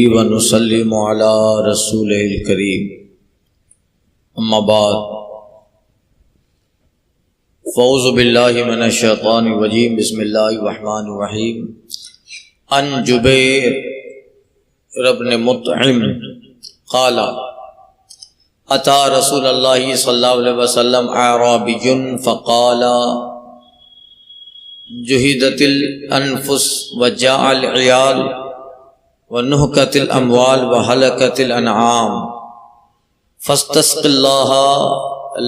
ونسلم علی رسول الکریم اما بعد فاعوذ باللہ من الشیطان الرجیم بسم اللہ الرحمن الرحیم ان جبیر بن مطعم قال اتى رسول اللہ صلی اللہ علیہ وسلم اعرابی فقال جہدت الانفس وجاع العیال ونهكت الاموال وهلكت الانعام فاستسق الله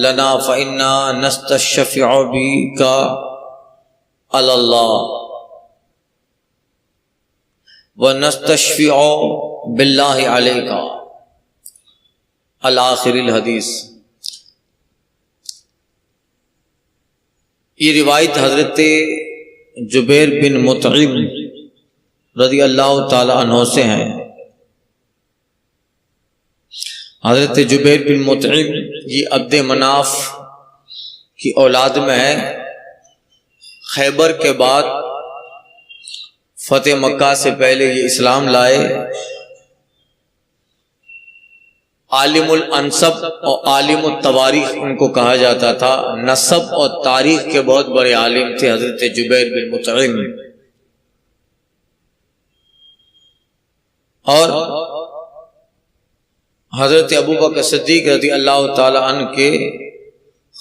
لنا فإنا نستشفع بك على الله ونستشفع بالله عليك الآخر الحدیث۔ یہ روایت حضرت جبیر بن مطعم رضی اللہ تعالی عنہ سے ہیں۔ حضرت جبیر بن مطعم یہ عبد مناف کی اولاد میں ہے۔ خیبر کے بعد فتح مکہ سے پہلے یہ اسلام لائے۔ عالم الانسب اور عالم التواریخ ان کو کہا جاتا تھا۔ نسب اور تاریخ کے بہت بڑے عالم تھے حضرت جبیر بن مطعم۔ اور حضرت ابوبکر صدیق رضی اللہ تعالی عنہ کے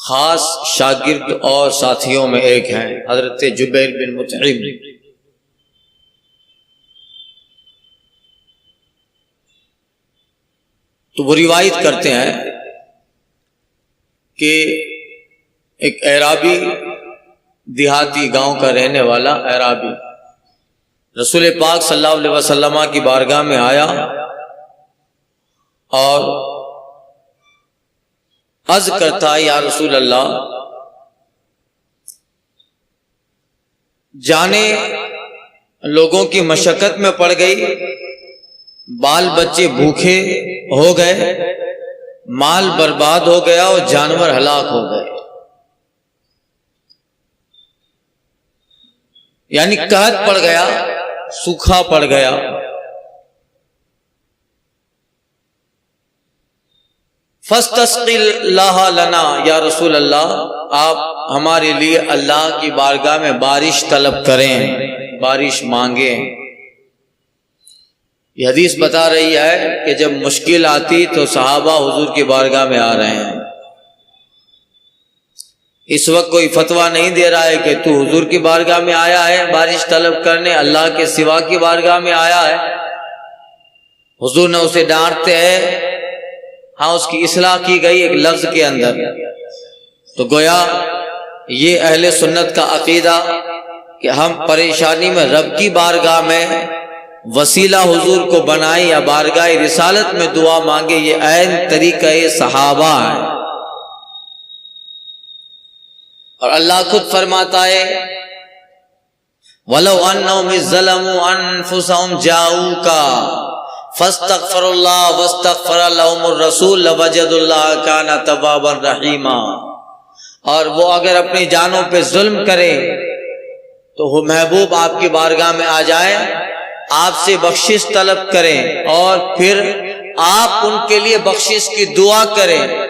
خاص شاگرد اور ساتھیوں میں ایک ہیں حضرت جبیر بن مطعم۔ تو وہ روایت کرتے ہیں کہ ایک اعرابی دیہاتی گاؤں کا رہنے والا اعرابی رسول پاک صلی اللہ علیہ وسلم کی بارگاہ میں آیا اور عرض کرتا ہے یا رسول اللہ، جانے لوگوں کی مشقت میں پڑ گئی، بال بچے بھوکے ہو گئے، مال برباد ہو گیا اور جانور ہلاک ہو گئے، یعنی قحط پڑ گیا، سوکھا پڑ گیا۔ فاستسقِ اللہ لنا، یا رسول اللہ آپ ہمارے لیے اللہ کی بارگاہ میں بارش طلب کریں، بارش مانگیں۔ یہ حدیث بتا رہی ہے کہ جب مشکل آتی تو صحابہ حضور کی بارگاہ میں آ رہے ہیں۔ اس وقت کوئی فتویٰ نہیں دے رہا ہے کہ تو حضور کی بارگاہ میں آیا ہے بارش طلب کرنے، اللہ کے سوا کی بارگاہ میں آیا ہے۔ حضور نے اسے ڈانٹتے ہیں، ہاں اس کی اصلاح کی گئی ایک لفظ کے اندر۔ تو گویا یہ اہل سنت کا عقیدہ کہ ہم پریشانی میں رب کی بارگاہ میں وسیلہ حضور کو بنائیں یا بارگاہ رسالت میں دعا مانگے، یہ عین طریقہ صحابہ ہے۔ اور اللہ خود فرماتا ہے وَلَوْ أَنَّهُمْ إِذ ظَّلَمُوا أَنفُسَهُمْ جَاءُوكَ فَاسْتَغْفَرُوا اللَّهَ وَاسْتَغْفَرَ لَهُمُ الرَّسُولُ لَوَجَدُوا اللَّهَ كَانَ تَوَّابًا رَحِيمًا۔ اور وہ اگر اپنی جانوں پہ ظلم کرے تو وہ محبوب آپ کی بارگاہ میں آ جائیں، آپ سے بخشش طلب کریں اور پھر آپ ان کے لیے بخشش کی دعا کریں۔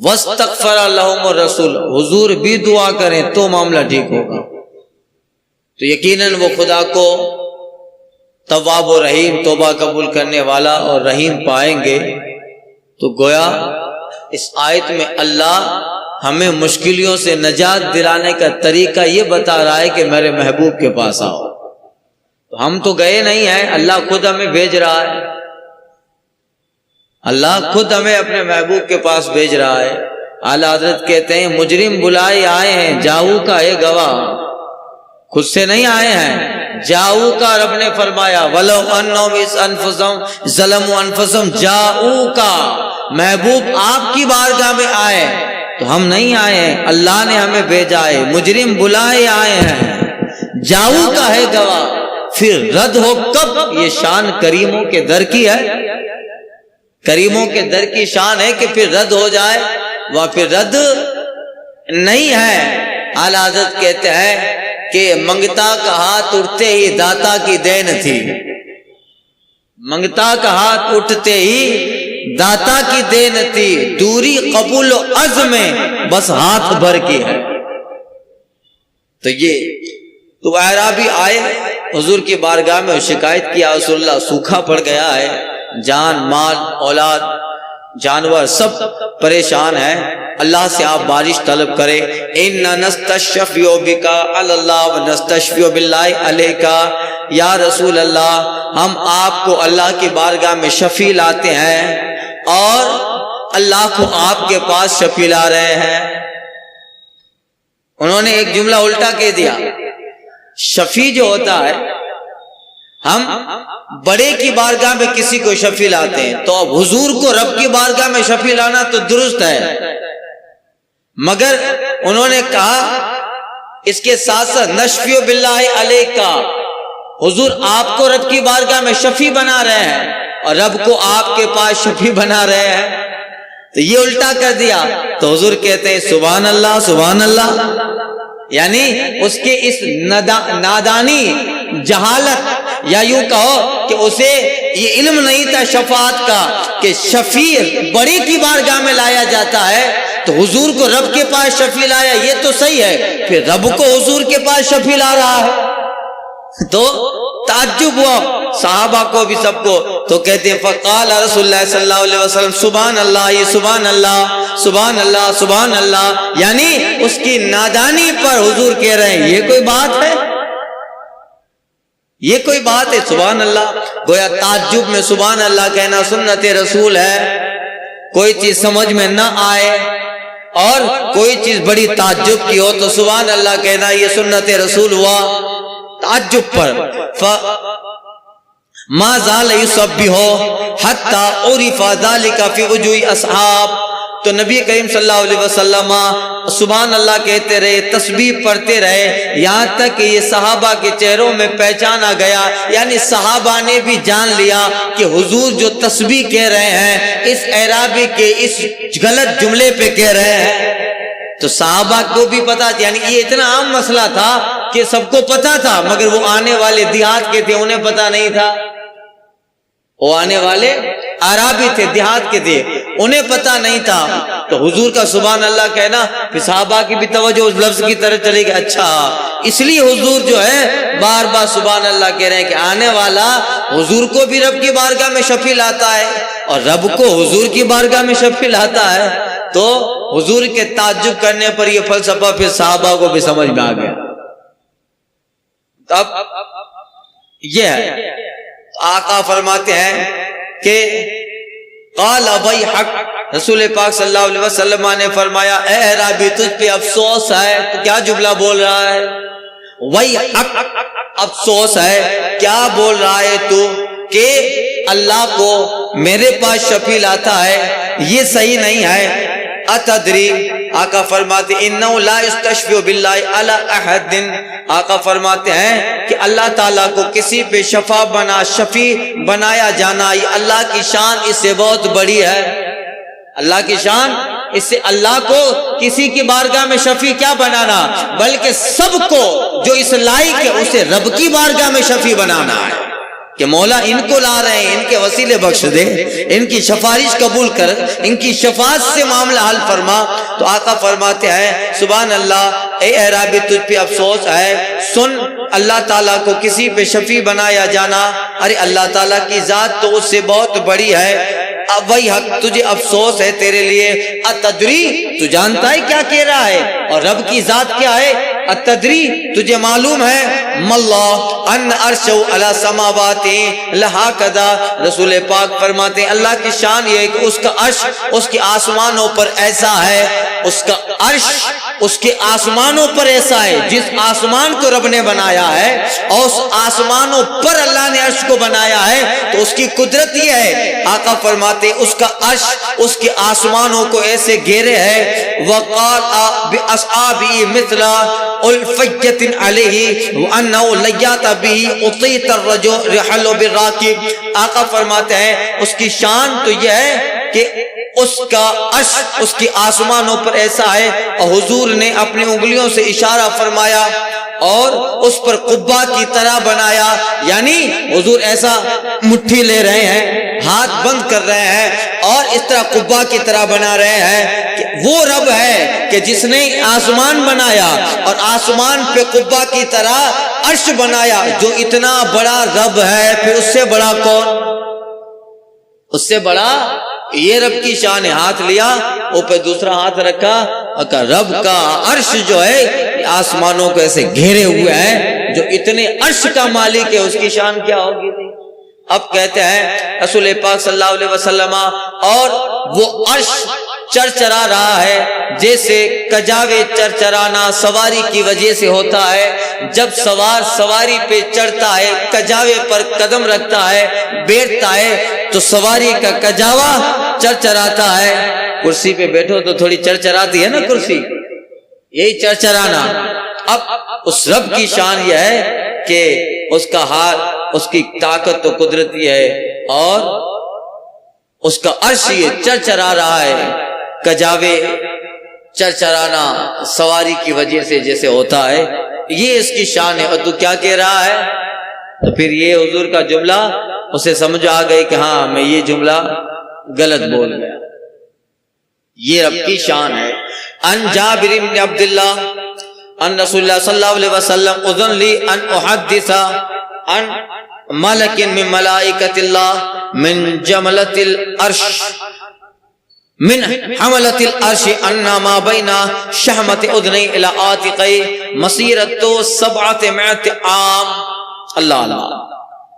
وَاسْتَغْفَرَ لَهُمُ الرَّسُولُ، حضور بھی دعا کریں تو معاملہ ٹھیک ہوگا۔ تو یقیناً وہ خدا کو تواب و رحیم، توبہ قبول کرنے والا اور رحیم پائیں گے۔ تو گویا اس آیت میں اللہ ہمیں مشکلیوں سے نجات دلانے کا طریقہ یہ بتا رہا ہے کہ میرے محبوب کے پاس آؤ۔ تو ہم تو گئے نہیں ہیں، اللہ خود ہمیں بھیج رہا ہے، اللہ خود ہمیں اپنے محبوب کے پاس بھیج رہا ہے۔ اعلیٰ حضرت کہتے ہیں مجرم بلائے آئے ہیں، جاؤ کا ہے گواہ، خود سے نہیں آئے ہیں، جاؤ کا رب نے فرمایا وَلَوْ أَنَّهُمْ إِذْ أَنفُسَهُمْ ظَلَمُوا أَنفُسَهُمْ جَاؤُوكَ، محبوب آپ کی بارگاہ میں آئے تو ہم نہیں آئے ہیں، اللہ نے ہمیں بھیجا ہے، مجرم بلائے آئے ہیں، جاؤ کا ہے گواہ۔ پھر رد ہو کب؟ یہ شان کریموں کے در کی ہے، کریموں کے در کی شان ہے کہ پھر رد ہو جائے، وہ پھر رد نہیں ہے۔ اعلیٰ حضرت کہتے ہیں کہ منگتا کا ہاتھ اٹھتے ہی داتا کی دین تھی، منگتا کا ہاتھ اٹھتے ہی داتا کی دین تھی، دوری قبول و عزم میں بس ہاتھ بھر کی ہے۔ تو اعرابی آئے حضور کی بارگاہ میں، شکایت کیا رسول اللہ سوکھا پڑ گیا ہے، جان مال اولاد جانور سب پریشان ہیں، اللہ سے آپ بارش طلب کریں۔ اِنَّا نَسْتَشْفِعُ بِكَ عَلَى اللَّهِ وَنَسْتَشْفِعُ بِاللَّهِ عَلَيْكَ، یا رسول اللہ ہم آپ کو اللہ کی بارگاہ میں شفیع لاتے ہیں اور اللہ کو آپ کے پاس شفیع لا رہے ہیں۔ انہوں نے ایک جملہ الٹا کہہ دیا، شفیع جو ہوتا ہے ہم بڑے کی بارگاہ میں کسی کو شفیع لاتے ہیں، تو اب حضور کو رب کی بارگاہ میں شفیع لانا تو درست ہے، مگر انہوں نے کہا اس کے ساتھ ساتھ نشفیع باللہ علیہ کا، حضور آپ کو رب کی بارگاہ میں شفیع بنا رہے ہیں اور رب کو آپ کے پاس شفیع بنا رہے ہیں، تو یہ الٹا کر دیا۔ تو حضور کہتے ہیں سبحان اللہ سبحان اللہ، یعنی اس کے اس نادانی جہالت، یا یوں کہو کہ اسے یہ علم نہیں تھا شفاعت کا کہ شفیع بڑی کی بارگاہ میں لایا جاتا ہے، تو حضور کو رب کے پاس شفیع لایا یہ تو صحیح ہے، پھر رب کو حضور کے پاس شفیع لا رہا ہے، تو تعجب ہوا صحابہ کو بھی سب کو، تو کہتے ہیں فقال رسول اللہ صلی اللہ علیہ وسلم سبحان اللہ سبحان اللہ سبحان اللہ سبحان اللہ، یعنی اس کی نادانی پر حضور کہہ رہے ہیں یہ کوئی بات ہے، یہ کوئی بات ہے سبحان اللہ۔ گویا تعجب میں سبحان اللہ کہنا سنت رسول ہے، کوئی چیز سمجھ میں نہ آئے اور کوئی چیز بڑی تعجب کی ہو تو سبحان اللہ کہنا یہ سنت رسول ہوا تعجب پر۔ ما زال یسبح حتی عرف ذلک فی وجوہ اصحاب، تو نبی کریم صلی اللہ علیہ وسلم سبحان اللہ کہتے رہے، تسبیح پڑھتے رہے، یہاں تک کہ یہ صحابہ کے چہروں میں پہچانا گیا، یعنی صحابہ نے بھی جان لیا کہ حضور جو تسبیح کہہ رہے ہیں اس اعرابی کے اس غلط جملے پہ کہہ رہے ہیں، تو صحابہ کو بھی پتا، یعنی یہ اتنا عام مسئلہ تھا کہ سب کو پتا تھا، مگر وہ آنے والے دیہات کے تھے انہیں پتا نہیں تھا، وہ آنے والے عربی تھے دیہات کے تھے انہیں پتا نہیں تھا، تو حضور کا سبحان اللہ کہنا پھر صحابہ کی بھی توجہ اس لفظ کی طرف چلے گی، اچھا اس لیے حضور جو ہے بار بار سبحان اللہ کہہ رہے ہیں کہ آنے والا حضور کو بھی رب کی بارگاہ میں شفیع لاتا ہے اور رب کو حضور کی بارگاہ میں شفیع لاتا ہے، تو حضور کے تعجب کرنے پر یہ فلسفہ پھر صحابہ کو بھی سمجھ میں آ گیا۔ اب یہ ہے آقا فرماتے ہیں کہ قال ویحک، رسول پاک صلی اللہ علیہ وسلم نے فرمایا اے اعرابی تجھ پہ افسوس ہے، تو کیا جملہ بول رہا ہے؟ ویحک، افسوس ہے، کیا بول رہا ہے تو کہ اللہ کو میرے پاس شفیع لاتا ہے، یہ صحیح نہیں ہے۔ اتدری، آقا فرماتے انہو لا یستشفع باللہ علی احد، آقا فرماتے ہیں کہ اللہ تعالیٰ کو کسی پہ شفیع بنایا جانا، یہ اللہ کی شان اس سے بہت بڑی ہے، اللہ کی شان اس سے اللہ کو کسی کی بارگاہ میں شفیع کیا بنانا، بلکہ سب کو جو اس لائق ہے اسے رب کی بارگاہ میں شفیع بنانا ہے کہ مولا ان کو لا رہے ہیں، ان کے وسیلے بخش دے، ان کی سفارش قبول کر، ان کی شفاعت سے معاملہ حل فرما۔ تو آقا فرماتے ہیں سبحان اللہ اے اعرابی تجھ پہ افسوس ہے، سن اللہ تعالیٰ کو کسی پہ شفیع بنایا جانا، ارے اللہ تعالیٰ کی ذات تو اس سے بہت بڑی ہے، وہی حق تجھے افسوس ہے تیرے لیے۔ اتدری، تو جانتا ہے کیا کہہ رہا ہے اور رب کی ذات کیا ہے؟ اتدری، تجھے معلوم ہے ماللہ ان عرشہ علی سماوات لہا کذا، رسول پاک فرماتے ہیں اللہ کی شان یہ ہے کہ اس کا عرش اس کے آسمانوں پر ایسا ہے، اس کا عرش اس کے آسمانوں پر ایسا ہے، جس آسمان کو رب نے بنایا ہے اور اس آسمانوں پر اللہ نے عرش کو بنایا ہے، تو اس کی قدرت یہ ہے، آقا فرماتے اس کا عرش اس کے آسمانوں کو ایسے گھیرے ہے۔ وقال باصحابہ مثل الفیت علیہ وانه لیات به اطیت الرحل بالراکب، آقا فرماتے ہیں اس کی شان تو یہ ہے کہ اس کا عرش اس کی آسمانوں پر ایسا ہے، اور حضور نے اپنی انگلیوں سے اشارہ فرمایا اور اس پر قبہ کی طرح بنایا، یعنی حضور ایسا مٹھی لے رہے ہیں، ہاتھ بند کر رہے ہیں اور اس طرح قبہ کی طرح بنا رہے ہیں کہ وہ رب ہے کہ جس نے آسمان بنایا اور آسمان پہ قبہ کی طرح عرش بنایا، جو اتنا بڑا رب ہے پھر اس سے بڑا کون؟ اس سے بڑا یہ رب کی شان ہے۔ ہاتھ لیا، اوپر دوسرا ہاتھ رکھا اور کہا رب کا عرش جو ہے آسمانوں کو ایسے گھیرے ہوئے ہے، جو اتنے عرش کا مالک ہے اس کی شان کیا ہوگی؟ اب کہتے ہیں رسول پاک صلی اللہ علیہ وسلم اور وہ عرش چرچرا رہا ہے جیسے کجاوے چرچرانا سواری کی وجہ سے ہوتا ہے۔ جب سوار سواری پہ چڑھتا ہے، کجاوے پر قدم رکھتا ہے، بیٹھتا ہے تو سواری کا کجاوا چرچراتا ہے۔ کرسی پہ بیٹھو تو تھوڑی چرچراتی ہے نا کرسی، یہی چرچرانا۔ اب اس رب کی شان یہ ہے کہ اس کا ہاتھ، اس کی طاقت تو قدرتی ہے اور اس کا عرش یہ چرچرا رہا ہے، کجاوے چرچرانا سواری کی وجہ سے جیسے ہوتا ہے، یہ اس کی شان ہے۔ اور تو کیا کہہ رہا ہے؟ تو پھر یہ حضور کا جملہ اسے سمجھ آ گئی کہ ہاں میں یہ جملہ غلط بول گیا، یہ رب کی شان ہے۔ ان جابر بن عبداللہ ان رسول اللہ صلی اللہ علیہ وسلم اذن لی ان احدث ان ملک من ملائکۃ اللہ من جملۃ العرش من حملۃ العرش ان ما بین شحمۃ اذنی الی عاتقی مسیرۃ 700 عام۔ اللہ اللہ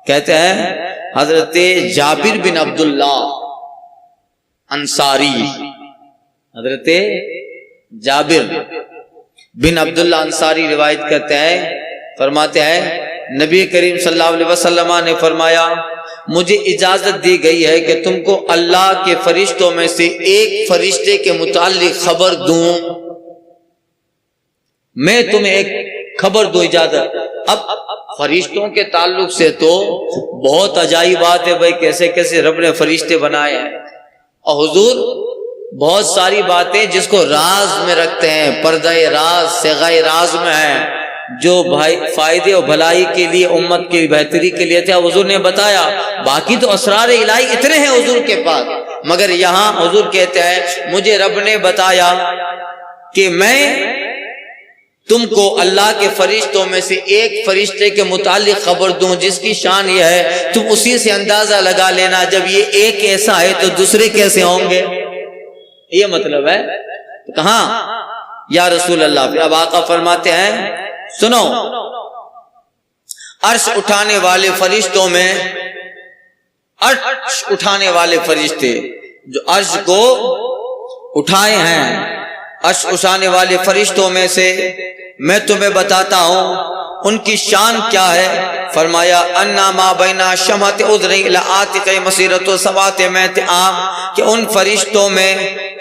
کہتے ہیں حضرت جابر بن عبداللہ انصاری، حضرت جابر بن عبداللہ انصاری روایت کرتے ہیں، فرماتے ہیں نبی کریم صلی اللہ علیہ وسلم نے فرمایا مجھے اجازت دی گئی ہے کہ تم کو اللہ کے فرشتوں میں سے ایک فرشتے کے متعلق خبر دوں، میں تمہیں ایک خبر دوں، اجازت۔ اب فرشتوں کے تعلق سے تو بہت عجائب بات ہے بھائی، کیسے کیسے رب نے فرشتے بنائے ہیں، اور حضور بہت ساری باتیں جس کو راز میں رکھتے ہیں، پردہ راز صیغہ راز میں ہے، جو بھائی فائدے اور بھلائی کے لیے امت کی بہتری کے لیے تھے، حضور نے بتایا۔ باقی تو اسرار الہی اتنے ہیں حضور کے پاس، مگر یہاں حضور کہتے ہیں مجھے رب نے بتایا کہ میں تم کو اللہ کے فرشتوں میں سے ایک فرشتے کے متعلق خبر دوں جس کی شان یہ ہے، تم اسی سے اندازہ لگا لینا جب یہ ایک ایسا ہے تو دوسرے کیسے ہوں گے، یہ مطلب ہے۔ کہاں یا رسول اللہ؟ پھر اب آقا فرماتے ہیں سنو، عرش اٹھانے والے فرشتوں میں، عرش اٹھانے والے فرشتے جو عرش کو اٹھائے ہیں، عرش اٹھانے والے فرشتوں میں سے میں تمہیں بتاتا ہوں ان کی شان کیا ہے۔ فرمایا انا ما بین شمعۃ اذن الی عاتق مسیرۃ 700 عام، کہ ان فرشتوں میں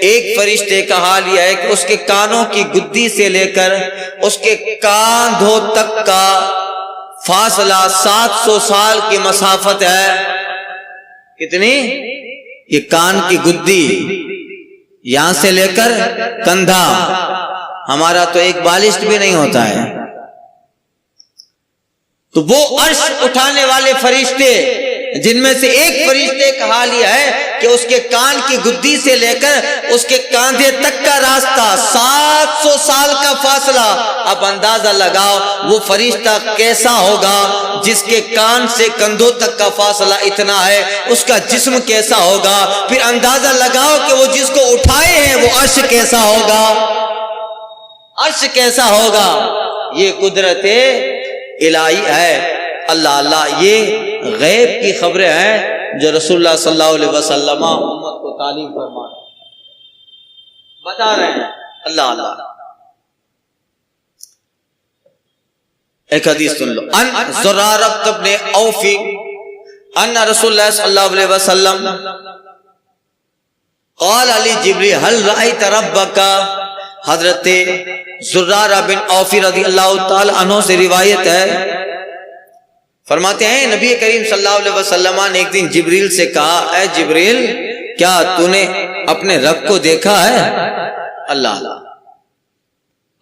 ایک فرشتے کا حال یہ ہے کہ اس کے کانوں کی گدی سے لے کر اس کے کاندھوں تک کا فاصلہ 700 سال کی مسافت ہے۔ کتنی؟ یہ کان کی گدی یہاں سے لے کر کندھا، ہمارا تو ایک بالشت بھی نہیں ہوتا ہے۔ تو وہ عرش اٹھانے والے فرشتے جن میں سے ایک فرشتے کا حال یہ ہے کہ اس کے کان کی گدی سے لے کر اس کے کاندھے تک کا راستہ 700 سال کا فاصلہ۔ اب اندازہ لگاؤ وہ فرشتہ کیسا ہوگا جس کے کان سے کندھوں تک کا فاصلہ اتنا ہے، اس کا جسم کیسا ہوگا، پھر اندازہ لگاؤ کہ وہ جس کو اٹھائے ہیں وہ عرش کیسا ہوگا، عرش کیسا ہوگا۔ یہ قدرت الہی ہے۔ اللہ اللہ، یہ غیب کی خبریں ہیں جو رسول اللہ صلی اللہ علیہ وسلم امت کو تعلیم فرما بتا رہے ہیں۔ اللہ اللہ، ایک حدیث سن لو۔ ان زرارہ بن عوف ان رسول اللہ صلی اللہ علیہ وسلم قال علی جبریل هل رأیت ربک۔ حضرت زرارہ بن عوف رضی اللہ تعالی عنہ سے روایت ہے، فرماتے ہیں نبی کریم صلی اللہ علیہ وسلم نے ایک دن جبریل سے کہا اے جبریل کیا تو نے اپنے رب کو دیکھا ہے؟ اللہ اللہ،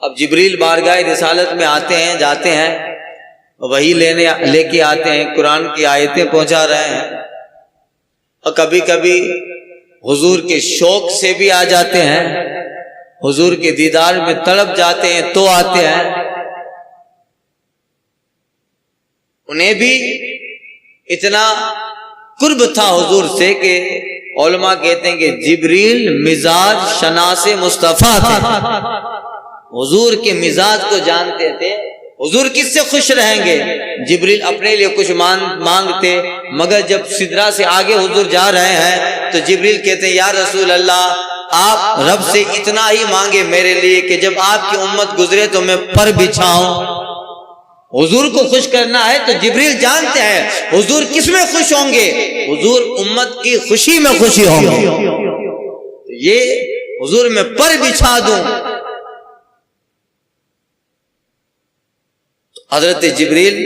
اب جبریل بارگاہ رسالت میں آتے ہیں، جاتے ہیں، وہی لے کے آتے ہیں، قرآن کی آیتیں پہنچا رہے ہیں، اور کبھی کبھی حضور کے شوق سے بھی آ جاتے ہیں، حضور کے دیدار میں تڑپ جاتے ہیں تو آتے ہیں۔ انہیں بھی اتنا قرب تھا حضور سے کہ علماء کہتے ہیں کہ جبریل مزاج شناس مصطفیٰ تھے، حضور کے مزاج کو جانتے تھے، حضور کس سے خوش رہیں گے، جبریل اپنے لیے کچھ مانگتے، مگر جب سدرہ سے آگے حضور جا رہے ہیں تو جبریل کہتے ہیں یا رسول اللہ آپ رب سے اتنا ہی مانگے میرے لیے کہ جب آپ کی امت گزرے تو میں پر بچھاؤں۔ حضور کو خوش کرنا ہے تو جبریل جانتے ہیں حضور کس میں خوش ہوں گے، حضور امت کی خوشی میں خوشی ہوں گے، یہ حضور میں پر بچھا دوں۔ حضرت جبریل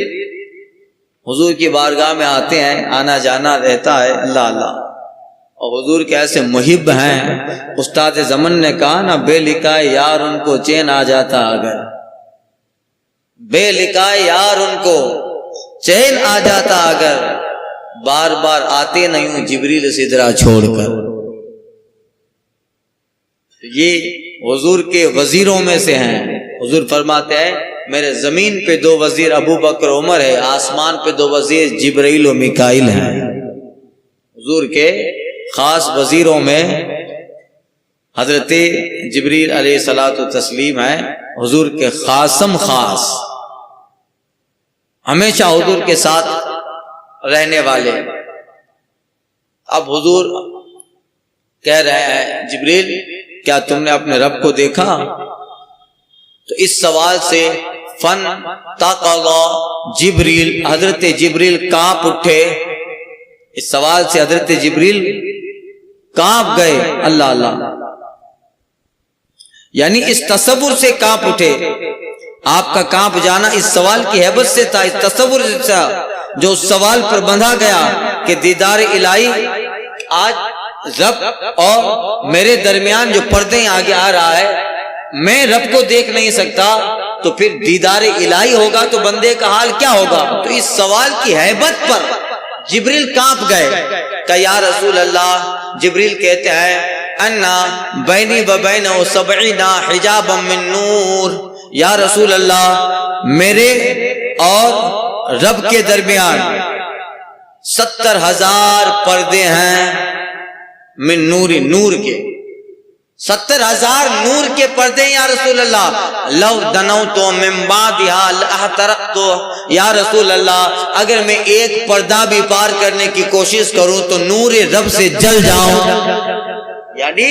حضور کی بارگاہ میں آتے ہیں، آنا جانا رہتا ہے، اللہ اللہ، اور حضور کے ایسے محب ہیں، استاد زمن نے کہا نا بے لکھائے یار ان کو چین آ جاتا اگر، بے لکھائے یار ان کو چین آ جاتا اگر، بار بار آتے نہیں ہوں جبریل سدرہ چھوڑ کر۔ یہ حضور کے وزیروں میں سے ہیں، حضور فرماتے ہیں میرے زمین پہ 2 وزیر ابو بکر عمر ہے، آسمان پہ 2 وزیر جبرائیل و میکائیل ہیں۔ حضور کے خاص وزیروں میں حضرت جبریل علیہ الصلوۃ والتسلیم ہیں، حضور کے خاصم خاص، ہمیشہ حضور کے ساتھ رہنے والے۔ اب حضور کہہ رہے ہیں جبریل کیا تم نے اپنے رب کو دیکھا؟ تو اس سوال سے فن تقضا جبریل، حضرت جبریل کانپ اٹھے، اس سوال سے حضرت جبریل کانپ گئے، اللہ اللہ، یعنی اس تصور سے کانپ اٹھے۔ آپ کا کانپ جانا اس سوال کی ہیبت سے تھا، اس تصور سے تھا جو اس سوال پر بندھا گیا کہ دیدار الہی، آج رب اور میرے درمیان جو پردے آگے آ رہا ہے، میں رب کو دیکھ نہیں سکتا، تو پھر دیدار الہی ہوگا تو بندے کا حال کیا ہوگا؟ تو اس سوال کی ہیبت پر جبریل کانپ گئے کہ یا رسول اللہ، جبریل کہتے ہیں انا بینی و بینہ 70 حجابا من نور، یا رسول اللہ میرے اور رب کے درمیان 70,000 پردے ہیں، من نور، نور کے 70,000 نور کے پردے یا رسول اللہ، لو دنوت من بعدها لاحترقت، یا رسول اللہ اگر میں ایک پردہ بھی پار کرنے کی کوشش کروں تو نور رب سے جل جاؤں۔ یعنی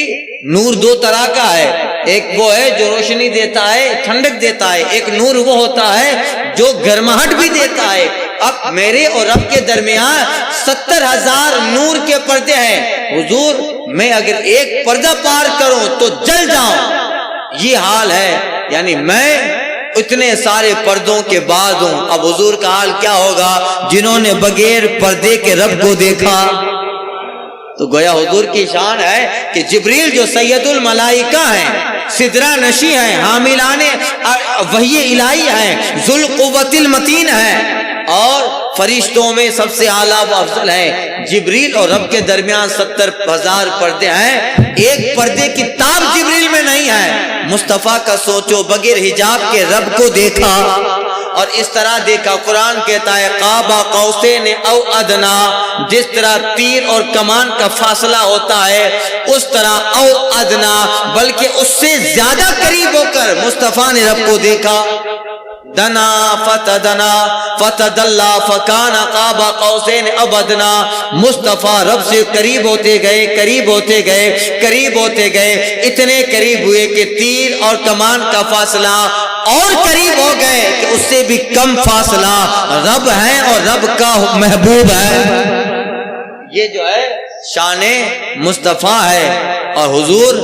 نور 2 طرح کا ہے، ایک وہ ہے جو روشنی دیتا ہے، ٹھنڈک دیتا ہے، ایک نور وہ ہوتا ہے جو گرماہٹ بھی دیتا ہے۔ اب میرے اور رب کے درمیان 70,000 نور کے پردے ہیں، حضور میں اگر ایک پردہ پار کروں تو جل جاؤں، یہ حال ہے، یعنی میں اتنے سارے پردوں کے بعد ہوں۔ اب حضور کا حال کیا ہوگا جنہوں نے بغیر پردے کے رب کو دیکھا؟ تو گویا حضور کی شان ہے کہ جبریل جو سید الملائکہ ہیں، سدرہ نشی ہیں، حاملان وحی الہی ہیں، ذو القوت المتین ہیں، اور فرشتوں میں سب سے اعلیٰ و افضل ہیں، جبریل اور رب کے درمیان 70,000 پردے ہیں، ایک پردے کی تاب جبریل میں نہیں ہے۔ مصطفیٰ کا سوچو بغیر حجاب کے رب کو دیکھا، اور اس طرح دیکھا، قرآن کہتا ہے قاب قوسین او ادنا، جس طرح تیر اور کمان کا فاصلہ ہوتا ہے اس طرح او ادنا، بلکہ اس سے زیادہ قریب ہو کر مصطفیٰ نے رب کو دیکھا۔ دنا فتدنا فتدلا فکان قاب قوسین او ادنا، مصطفیٰ رب سے قریب ہوتے گئے، قریب ہوتے گئے، قریب ہوتے گئے، اتنے قریب ہوئے کہ تیر اور کمان کا فاصلہ اور قریب ہو گئے کہ اس سے بھی کم فاصلہ رب ہے اور رب کا محبوب ہے۔ یہ جو ہے شان مصطفیٰ ہے، اور حضور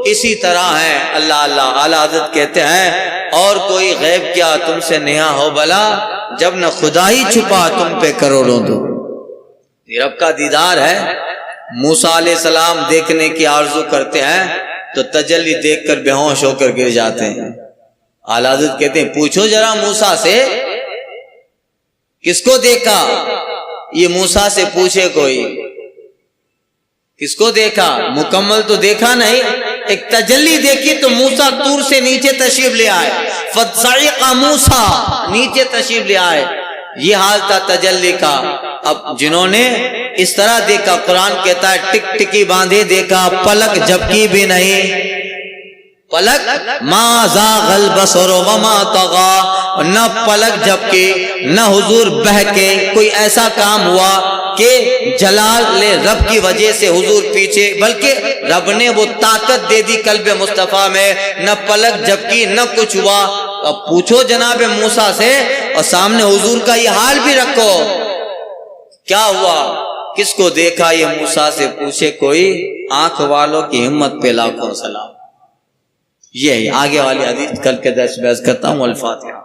اسی طرح ہے۔ اللہ اللہ، اعلیٰ حضرت کہتے ہیں اور کوئی غیب کیا تم سے نہا ہو بلا، جب نہ خدا ہی چھپا تم پہ کروڑوں دو۔ رب کا دیدار ہے، موسیٰ علیہ السلام دیکھنے کی آرزو کرتے ہیں تو تجلی دیکھ کر بے ہوش ہو کر گر جاتے ہیں، اعلیٰ حضرت کہتے ہیں پوچھو ذرا موسیٰ سے کس کو دیکھا؟ یہ موسیٰ سے پوچھے کوئی کس کو دیکھا؟ مکمل تو دیکھا نہیں، ایک تجلی دیکھی تو موسیٰ طور سے نیچے تشریف لے آئے، فَصَعِقَ موسیٰ، نیچے تشریف لے آئے، یہ حال تھا تجلی کا۔ اب جنہوں نے اس طرح دیکھا، قرآن کہتا ہے ٹک ٹکی باندھے دیکھا، پلک جھپکی بھی نہیں، پلک ما زاغ البصر وما طغى، نہ پلک جھپکی نہ حضور بہکے، کوئی ایسا کام ہوا کہ جلال رب کی وجہ سے حضور پیچھے، بلکہ رب نے وہ طاقت دے دی قلب مصطفیٰ میں، نہ پلک جھپکی نہ کچھ ہوا۔ اب پوچھو جناب موسیٰ سے، اور سامنے حضور کا یہ حال بھی رکھو، کیا ہوا، کس کو دیکھا؟ یہ موسیٰ سے پوچھے کوئی، آنکھ والوں کی ہمت پہ لاکھوں سلام۔ یہ آگے والی حدیث کل کے درس میں عرض کرتا ہوں۔ الفاتحہ۔